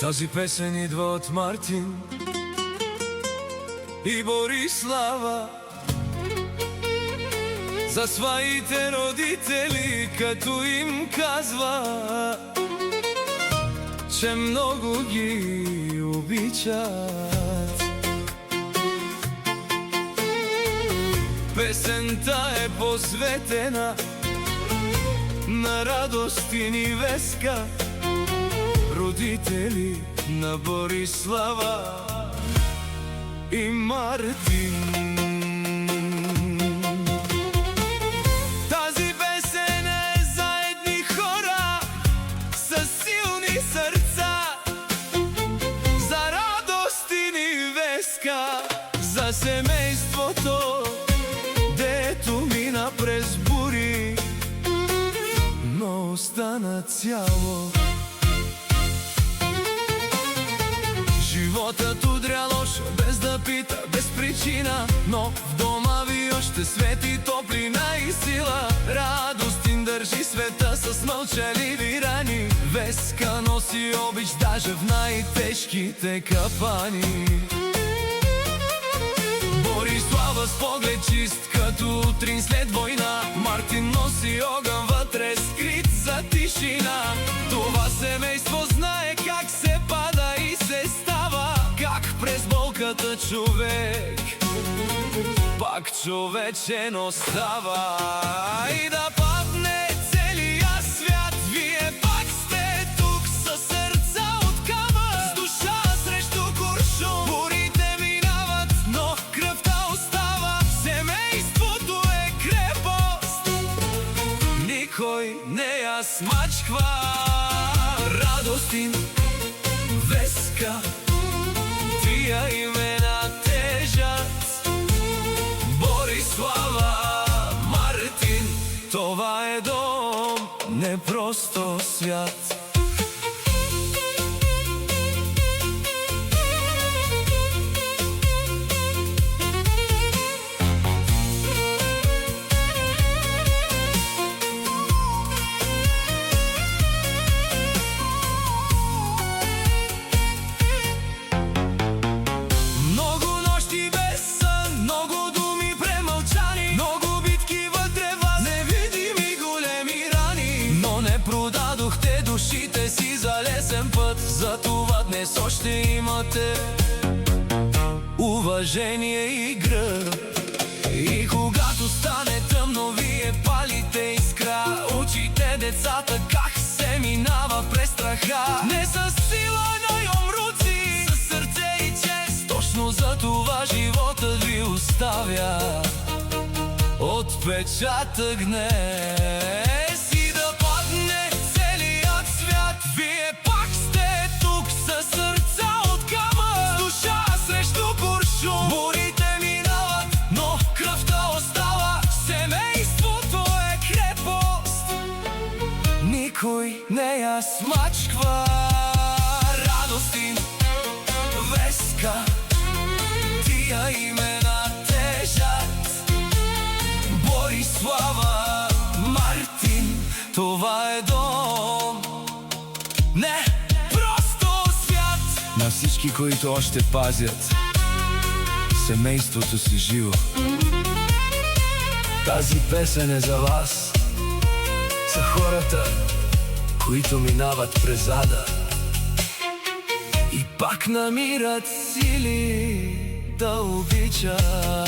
Тази песен идва от Мартин и Борислава за своите родители, като им казва, че много ги обичат. Песента е посветена на Радостин и Веска, родители на Борислава и Мартин. Тази песен е за едни хора със силни сърца, за Радостин и Веска, за семейството, дето мина през бури, но остана цяло. Животът удря лошо, без да пита, без причина, но в дома ви още свети топлина и сила. Радостин държи света с мълчаливи рани, Веска носи обич даже в най-тежките капани. Борислава с поглед чист като утрин след война, Мартин носи огън вътре, скрит за тишина. Това семейство знае как се пада и се става, как през болката човек пак човечен остава. И да падне целия свят, вие пак сте тук със сърца от камък, с душа срещу куршум. Бурите минават, но кръвта остава, семейството е крепост, никой не я смачква. Радостин, Веска, тия имена тежат, Борислава, Мартин, това е дом, не просто свят. Продадохте душите си за лесен път, затова днес още имате уважение и гръб. И когато стане тъмно, вие палите искра, учите децата как се минава през страха. Не с сила, но и умруци, с сърце и чест. Точно за това животът ви оставя отпечатък днес. Вие пак сте тук със сърца от камък, с душа срещу куршум. Бурите минават, но кръвта остава, семейството е крепост, никой не я смачква. Радостин, Веска, тия имена тежат, Борислава, Мартин, това е дом, не просто свят. На всички, които още пазят семейството си живо, тази песен е за вас, за хората, които минават през ада и пак намират сили да обичат.